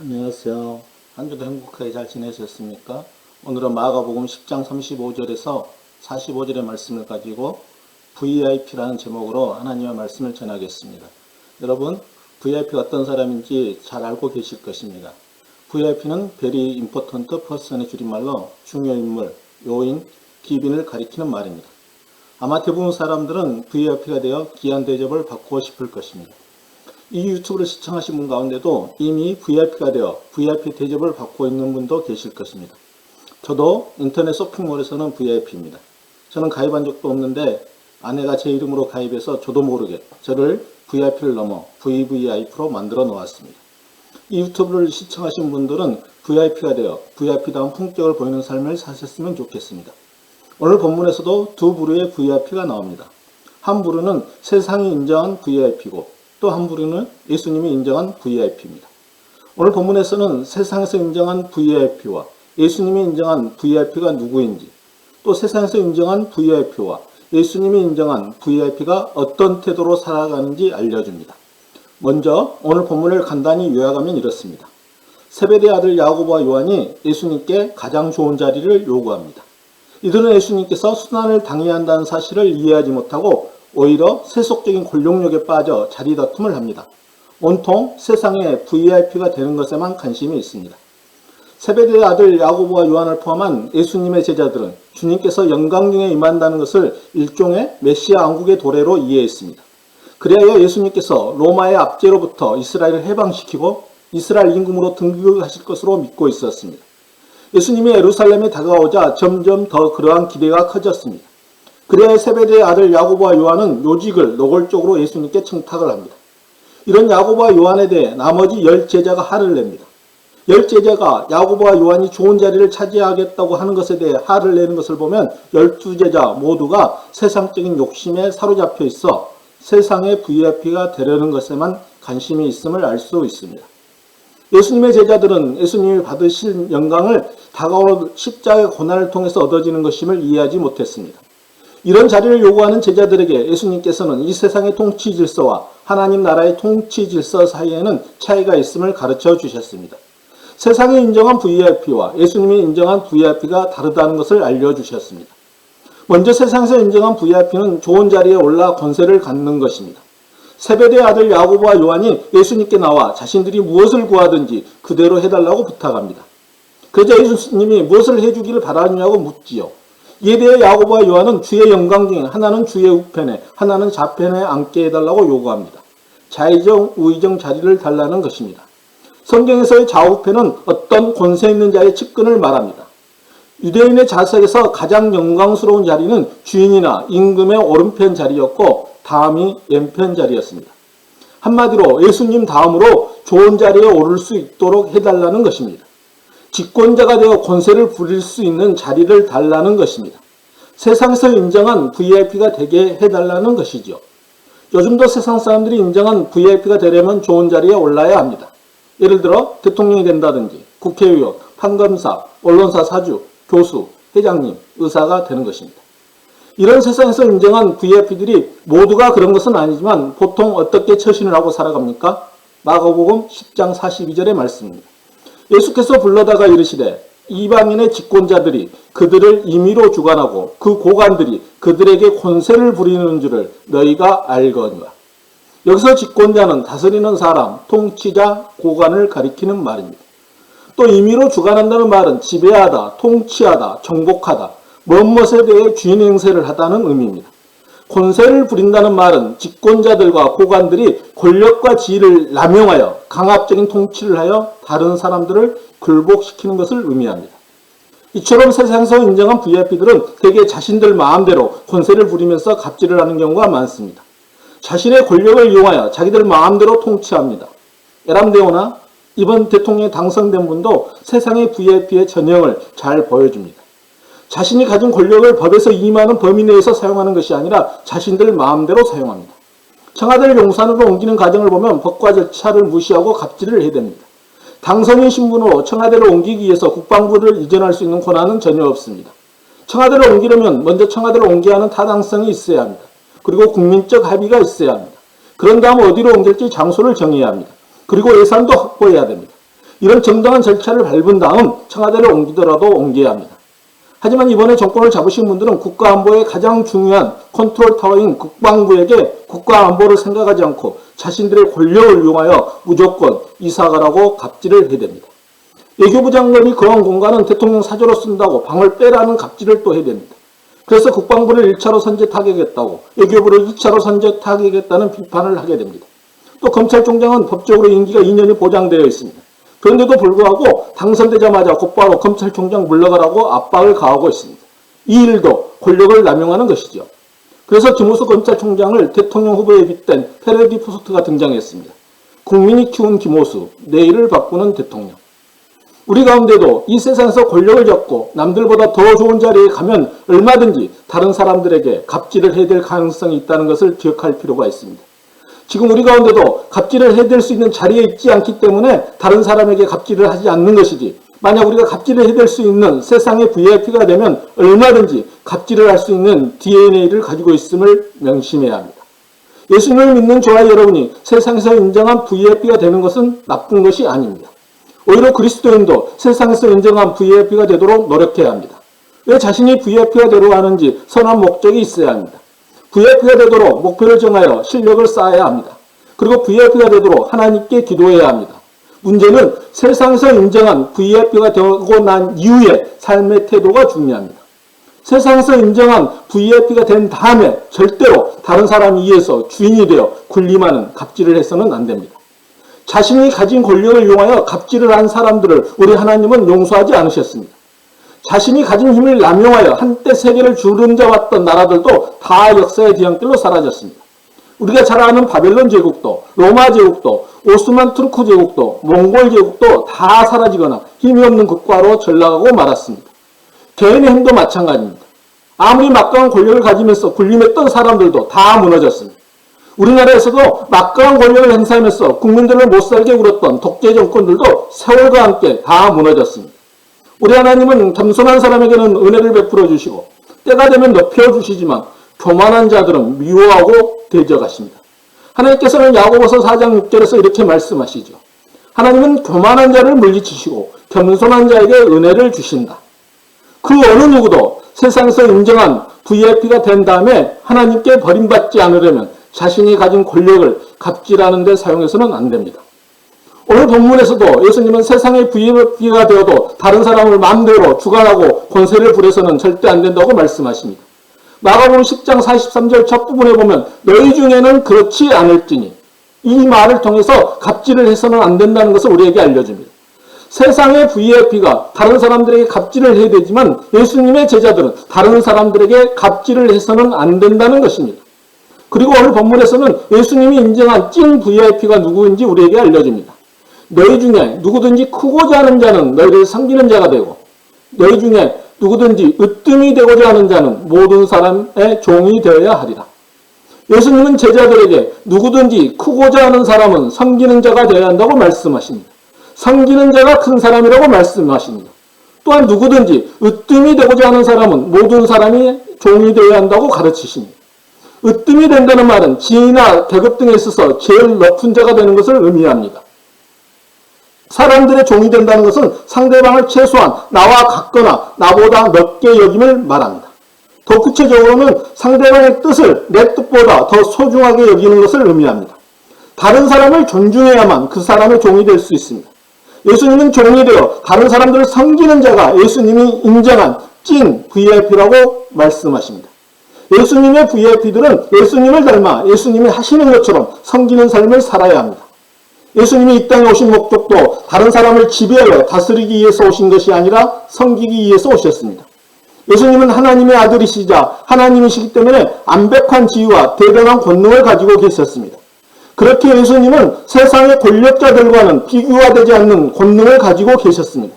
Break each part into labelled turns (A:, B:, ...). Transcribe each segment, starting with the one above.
A: 안녕하세요. 한 주도 행복하게 잘 지내셨습니까? 오늘은 마가복음 10장 35절에서 45절의 말씀을 가지고 VIP라는 제목으로 하나님의 말씀을 전하겠습니다. 여러분, VIP가 어떤 사람인지 잘 알고 계실 것입니다. VIP는 Very Important Person의 줄임말로 중요인물, 요인, 기빈을 가리키는 말입니다. 아마 대부분 사람들은 VIP가 되어 귀한 대접을 받고 싶을 것입니다. 이 유튜브를 시청하신 분 가운데도 이미 VIP가 되어 VIP 대접을 받고 있는 분도 계실 것입니다. 저도 인터넷 쇼핑몰에서는 VIP입니다. 저는 가입한 적도 없는데 아내가 제 이름으로 가입해서 저도 모르게 저를 VIP를 넘어 VVIP로 만들어 놓았습니다. 이 유튜브를 시청하신 분들은 VIP가 되어 VIP다운 품격을 보이는 삶을 사셨으면 좋겠습니다. 오늘 본문에서도 두 부류의 VIP가 나옵니다. 한 부류는 세상이 인정한 VIP고 또 한 부류는 예수님이 인정한 VIP입니다. 오늘 본문에서는 세상에서 인정한 VIP와 예수님이 인정한 VIP가 누구인지, 또 세상에서 인정한 VIP와 예수님이 인정한 VIP가 어떤 태도로 살아가는지 알려줍니다. 먼저 오늘 본문을 간단히 요약하면 이렇습니다. 세베대 아들 야고보와 요한이 예수님께 가장 좋은 자리를 요구합니다. 이들은 예수님께서 순환을 당해야 한다는 사실을 이해하지 못하고 오히려 세속적인 권력욕에 빠져 자리 다툼을 합니다. 온통 세상의 VIP가 되는 것에만 관심이 있습니다. 세베대의 아들 야고보와 요한을 포함한 예수님의 제자들은 주님께서 영광 중에 임한다는 것을 일종의 메시아 왕국의 도래로 이해했습니다. 그리하여 예수님께서 로마의 압제로부터 이스라엘을 해방시키고 이스라엘 임금으로 등극하실 것으로 믿고 있었습니다. 예수님이 예루살렘에 다가오자 점점 더 그러한 기대가 커졌습니다. 그래야 세베대의 아들 야고보와 요한은 요직을 노골적으로 예수님께 청탁을 합니다. 이런 야고보와 요한에 대해 나머지 10제자가 화를 냅니다. 10제자가 야고보와 요한이 좋은 자리를 차지하겠다고 하는 것에 대해 화를 내는 것을 보면 12제자 모두가 세상적인 욕심에 사로잡혀 있어 세상의 VIP가 되려는 것에만 관심이 있음을 알 수 있습니다. 예수님의 제자들은 예수님이 받으실 영광을 다가오는 십자가의 고난을 통해서 얻어지는 것임을 이해하지 못했습니다. 이런 자리를 요구하는 제자들에게 예수님께서는 이 세상의 통치 질서와 하나님 나라의 통치 질서 사이에는 차이가 있음을 가르쳐 주셨습니다. 세상에 인정한 VIP와 예수님이 인정한 VIP가 다르다는 것을 알려주셨습니다. 먼저 세상에서 인정한 VIP는 좋은 자리에 올라 권세를 갖는 것입니다. 세베대의 아들 야고보와 요한이 예수님께 나와 자신들이 무엇을 구하든지 그대로 해달라고 부탁합니다. 그러자 예수님이 무엇을 해주기를 바라느냐고 묻지요. 이에 대해 야고보와 요한은 주의 영광 중에 하나는 주의 우편에 하나는 좌편에 앉게 해달라고 요구합니다. 좌의정 우의정 자리를 달라는 것입니다. 성경에서의 좌우편은 어떤 권세 있는 자의 측근을 말합니다. 유대인의 자석에서 가장 영광스러운 자리는 주인이나 임금의 오른편 자리였고 다음이 왼편 자리였습니다. 한마디로 예수님 다음으로 좋은 자리에 오를 수 있도록 해달라는 것입니다. 집권자가 되어 권세를 부릴 수 있는 자리를 달라는 것입니다. 세상에서 인정한 VIP가 되게 해달라는 것이죠. 요즘도 세상 사람들이 인정한 VIP가 되려면 좋은 자리에 올라야 합니다. 예를 들어 대통령이 된다든지 국회의원, 판검사, 언론사 사주, 교수, 회장님, 의사가 되는 것입니다. 이런 세상에서 인정한 VIP들이 모두가 그런 것은 아니지만 보통 어떻게 처신을 하고 살아갑니까? 마가복음 10장 42절의 말씀입니다. 예수께서 불러다가 이르시되 이방인의 집권자들이 그들을 임의로 주관하고 그 고관들이 그들에게 권세를 부리는 줄을 너희가 알거니와. 여기서 집권자는 다스리는 사람, 통치자, 고관을 가리키는 말입니다. 또 임의로 주관한다는 말은 지배하다, 통치하다, 정복하다, 무엇에 대해 주인 행세를 하다는 의미입니다. 권세를 부린다는 말은 집권자들과 고관들이 권력과 지위를 남용하여 강압적인 통치를 하여 다른 사람들을 굴복시키는 것을 의미합니다. 이처럼 세상에서 인정한 VIP들은 대개 자신들 마음대로 권세를 부리면서 갑질을 하는 경우가 많습니다. 자신의 권력을 이용하여 자기들 마음대로 통치합니다. 에람데오나 이번 대통령에 당선된 분도 세상의 VIP의 전형을 잘 보여줍니다. 자신이 가진 권력을 법에서 임하는 범위 내에서 사용하는 것이 아니라 자신들 마음대로 사용합니다. 청와대를 용산으로 옮기는 과정을 보면 법과 절차를 무시하고 갑질을 해야 됩니다. 당선인 신분으로 청와대를 옮기기 위해서 국방부를 이전할 수 있는 권한은 전혀 없습니다. 청와대를 옮기려면 먼저 청와대를 옮겨야 하는 타당성이 있어야 합니다. 그리고 국민적 합의가 있어야 합니다. 그런 다음 어디로 옮길지 장소를 정해야 합니다. 그리고 예산도 확보해야 됩니다. 이런 정당한 절차를 밟은 다음 청와대를 옮기더라도 옮겨야 합니다. 하지만 이번에 정권을 잡으신 분들은 국가안보의 가장 중요한 컨트롤 타워인 국방부에게 국가안보를 생각하지 않고 자신들의 권력을 이용하여 무조건 이사가라고 갑질을 해야 됩니다. 외교부 장관이 그런 공간은 대통령 사저로 쓴다고 방을 빼라는 갑질을 또 해야 됩니다. 그래서 국방부를 1차로 선제 타격했다고 외교부를 2차로 선제 타격했다는 비판을 하게 됩니다. 또 검찰총장은 법적으로 임기가 2년이 보장되어 있습니다. 그런데도 불구하고 당선되자마자 곧바로 검찰총장 물러가라고 압박을 가하고 있습니다. 이 일도 권력을 남용하는 것이죠. 그래서 김우수 검찰총장을 대통령 후보에 빗댄 패러디 포스트가 등장했습니다. 국민이 키운 김우수, 내일을 바꾸는 대통령. 우리 가운데도 이 세상에서 권력을 잡고 남들보다 더 좋은 자리에 가면 얼마든지 다른 사람들에게 갑질을 해야 될 가능성이 있다는 것을 기억할 필요가 있습니다. 지금 우리 가운데도 갑질을 해댈 수 있는 자리에 있지 않기 때문에 다른 사람에게 갑질을 하지 않는 것이지, 만약 우리가 갑질을 해댈 수 있는 세상의 VIP가 되면 얼마든지 갑질을 할 수 있는 DNA를 가지고 있음을 명심해야 합니다. 예수님을 믿는 저와 여러분이 세상에서 인정한 VIP가 되는 것은 나쁜 것이 아닙니다. 오히려 그리스도인도 세상에서 인정한 VIP가 되도록 노력해야 합니다. 왜 자신이 VIP가 되려고 하는지 선한 목적이 있어야 합니다. VIP가 되도록 목표를 정하여 실력을 쌓아야 합니다. 그리고 VIP가 되도록 하나님께 기도해야 합니다. 문제는 세상에서 인정한 VIP가 되고 난 이후의 삶의 태도가 중요합니다. 세상에서 인정한 VIP가 된 다음에 절대로 다른 사람 위에서 주인이 되어 군림하는 갑질을 해서는 안 됩니다. 자신이 가진 권력을 이용하여 갑질을 한 사람들을 우리 하나님은 용서하지 않으셨습니다. 자신이 가진 힘을 남용하여 한때 세계를 주름잡았던 나라들도 다 역사의 뒤안길로 사라졌습니다. 우리가 잘 아는 바벨론 제국도, 로마 제국도, 오스만 투르크 제국도, 몽골 제국도 다 사라지거나 힘이 없는 국가로 전락하고 말았습니다. 개인의 힘도 마찬가지입니다. 아무리 막강한 권력을 가지면서 군림했던 사람들도 다 무너졌습니다. 우리나라에서도 막강한 권력을 행사하면서 국민들을 못살게 굴었던 독재 정권들도 세월과 함께 다 무너졌습니다. 우리 하나님은 겸손한 사람에게는 은혜를 베풀어 주시고 때가 되면 높여주시지만 교만한 자들은 미워하고 대적하십니다. 하나님께서는 야고보서 4장 6절에서 이렇게 말씀하시죠. 하나님은 교만한 자를 물리치시고 겸손한 자에게 은혜를 주신다. 그 어느 누구도 세상에서 인정한 VIP가 된 다음에 하나님께 버림받지 않으려면 자신이 가진 권력을 갑질하는 데 사용해서는 안 됩니다. 오늘 본문에서도 예수님은 세상의 VIP가 되어도 다른 사람을 마음대로 주관하고 권세를 부려서는 절대 안 된다고 말씀하십니다. 마가복음 10장 43절 첫 부분에 보면 너희 중에는 그렇지 않을지니, 이 말을 통해서 갑질을 해서는 안 된다는 것을 우리에게 알려줍니다. 세상의 VIP가 다른 사람들에게 갑질을 해야 되지만 예수님의 제자들은 다른 사람들에게 갑질을 해서는 안 된다는 것입니다. 그리고 오늘 본문에서는 예수님이 인정한 찐 VIP가 누구인지 우리에게 알려줍니다. 너희 중에 누구든지 크고자 하는 자는 너희를 섬기는 자가 되고 너희 중에 누구든지 으뜸이 되고자 하는 자는 모든 사람의 종이 되어야 하리라. 예수님은 제자들에게 누구든지 크고자 하는 사람은 섬기는 자가 되어야 한다고 말씀하십니다. 섬기는 자가 큰 사람이라고 말씀하십니다. 또한 누구든지 으뜸이 되고자 하는 사람은 모든 사람이 종이 되어야 한다고 가르치십니다. 으뜸이 된다는 말은 지위나 계급 등에 있어서 제일 높은 자가 되는 것을 의미합니다. 사람들의 종이 된다는 것은 상대방을 최소한 나와 같거나 나보다 높게 여김을 말합니다. 더 구체적으로는 상대방의 뜻을 내 뜻보다 더 소중하게 여기는 것을 의미합니다. 다른 사람을 존중해야만 그 사람의 종이 될 수 있습니다. 예수님은 종이 되어 다른 사람들을 섬기는 자가 예수님이 인정한 찐 VIP라고 말씀하십니다. 예수님의 VIP들은 예수님을 닮아 예수님이 하시는 것처럼 섬기는 삶을 살아야 합니다. 예수님이 이 땅에 오신 목적도 다른 사람을 지배하여 다스리기 위해서 오신 것이 아니라 섬기기 위해서 오셨습니다. 예수님은 하나님의 아들이시자 하나님이시기 때문에 완벽한 지위와 대단한 권능을 가지고 계셨습니다. 그렇게 예수님은 세상의 권력자들과는 비교가 되지 않는 권능을 가지고 계셨습니다.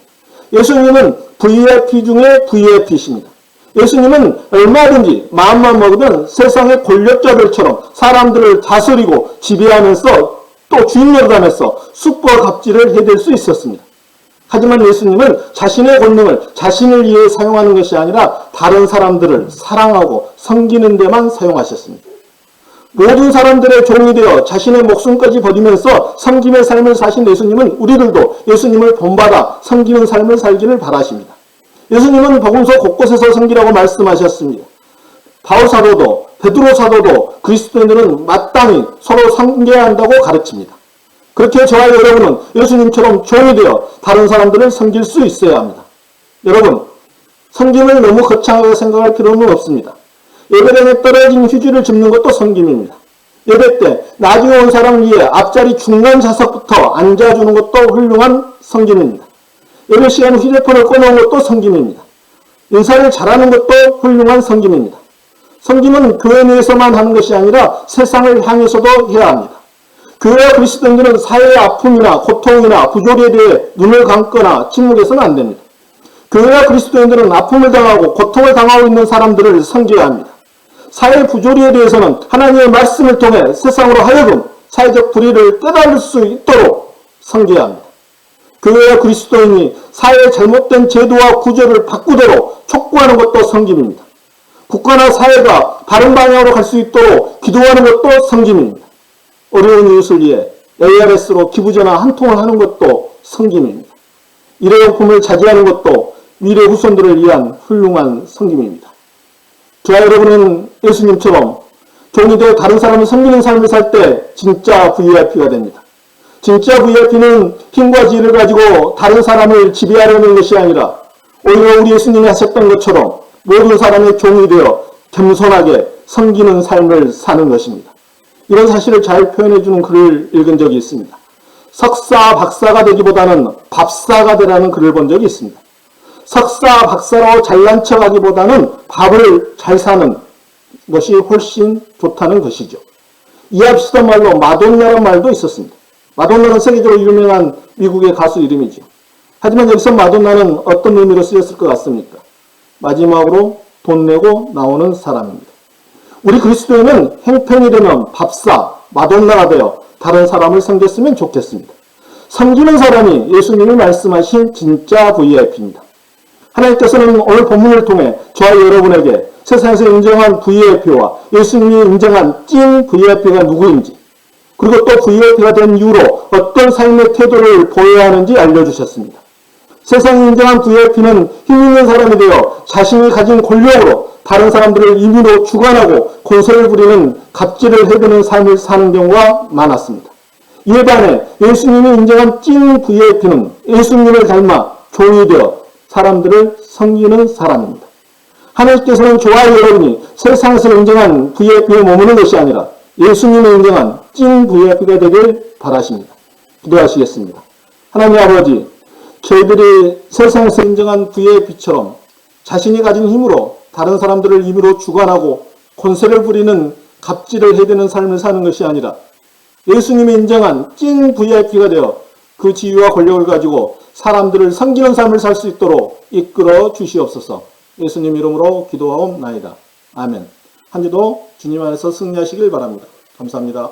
A: 예수님은 VIP 중에 VIP이십니다. 예수님은 얼마든지 마음만 먹으면 세상의 권력자들처럼 사람들을 다스리고 지배하면서 또 주인 노릇하면서 쑥과 갑질을 해댈 수 있었습니다. 하지만 예수님은 자신의 권능을 자신을 위해 사용하는 것이 아니라 다른 사람들을 사랑하고 섬기는 데만 사용하셨습니다. 모든 사람들의 종이 되어 자신의 목숨까지 버리면서 섬김의 삶을 사신 예수님은 우리들도 예수님을 본받아 섬기는 삶을 살기를 바라십니다. 예수님은 복음서 곳곳에서 섬기라고 말씀하셨습니다. 바울 사도도 베드로 사도도 그리스도인들은 마땅히 서로 섬겨야 한다고 가르칩니다. 그렇게 저와 여러분은 예수님처럼 종이 되어 다른 사람들을 섬길 수 있어야 합니다. 여러분, 섬김을 너무 거창하게 생각할 필요는 없습니다. 예배당에 떨어진 휴지를 줍는 것도 섬김입니다. 예배 때 나중에 온 사람을 위해 앞자리 중간 좌석부터 앉아주는 것도 훌륭한 섬김입니다. 예배 시간에 휴대폰을 꺼놓은 것도 섬김입니다. 인사를 잘하는 것도 훌륭한 섬김입니다. 섬김은 교회 내에서만 하는 것이 아니라 세상을 향해서도 해야 합니다. 교회와 그리스도인들은 사회의 아픔이나 고통이나 부조리에 대해 눈을 감거나 침묵해서는 안 됩니다. 교회와 그리스도인들은 아픔을 당하고 고통을 당하고 있는 사람들을 섬겨야 합니다. 사회 부조리에 대해서는 하나님의 말씀을 통해 세상으로 하여금 사회적 불의를 깨달을 수 있도록 섬겨야 합니다. 교회와 그리스도인이 사회의 잘못된 제도와 구조를 바꾸도록 촉구하는 것도 섬김입니다. 국가나 사회가 바른 방향으로 갈 수 있도록 기도하는 것도 섬김입니다. 어려운 이웃을 위해 ARS로 기부전화 한 통을 하는 것도 섬김입니다. 일회용품을 자제하는 것도 미래 후손들을 위한 훌륭한 섬김입니다. 저와 여러분은 예수님처럼 종이 되어 다른 사람을 섬기는 삶을 살 때 진짜 VIP가 됩니다. 진짜 VIP는 힘과 지혜를 가지고 다른 사람을 지배하려는 것이 아니라 오히려 우리 예수님이 하셨던 것처럼 모든 사람의 종이 되어 겸손하게 섬기는 삶을 사는 것입니다. 이런 사실을 잘 표현해주는 글을 읽은 적이 있습니다. 석사, 박사가 되기보다는 밥사가 되라는 글을 본 적이 있습니다. 석사, 박사로 잘난 척하기보다는 밥을 잘 사는 것이 훨씬 좋다는 것이죠. 이해합시다 말로 마돈나라는 말도 있었습니다. 마돈나는 세계적으로 유명한 미국의 가수 이름이죠. 하지만 여기서 마돈나는 어떤 의미로 쓰였을 것 같습니까? 마지막으로 돈 내고 나오는 사람입니다. 우리 그리스도인은 행편이 되면 밥사, 마돈나가 되어 다른 사람을 섬겼으면 좋겠습니다. 섬기는 사람이 예수님이 말씀하신 진짜 VIP입니다. 하나님께서는 오늘 본문을 통해 저와 여러분에게 세상에서 인정한 VIP와 예수님이 인정한 찐 VIP가 누구인지, 그리고 또 VIP가 된 이후로 어떤 삶의 태도를 보여야 하는지 알려주셨습니다. 세상이 인정한 VIP는 힘 있는 사람이 되어 자신이 가진 권력으로 다른 사람들을 임의로 주관하고 권세를 부리는 갑질을 해대는 삶을 사는 경우가 많았습니다. 이에 반해 예수님이 인정한 찐 VIP는 예수님을 닮아 종이 되어 사람들을 섬기는 사람입니다. 하나님께서는 저와 여러분이 세상에서 인정한 VIP에 머무는 것이 아니라 예수님이 인정한 찐 VIP가 되길 바라십니다. 기도하시겠습니다. 하나님 아버지, 저희들이 세상에서 인정한 VIP처럼 자신이 가진 힘으로 다른 사람들을 임의로 주관하고 권세를 부리는 갑질을 해대는 삶을 사는 것이 아니라 예수님이 인정한 찐 VIP가 되어 그 지위와 권력을 가지고 사람들을 섬기는 삶을 살 수 있도록 이끌어 주시옵소서. 예수님 이름으로 기도하옵나이다. 아멘. 한 주도 주님 안에서 승리하시길 바랍니다. 감사합니다.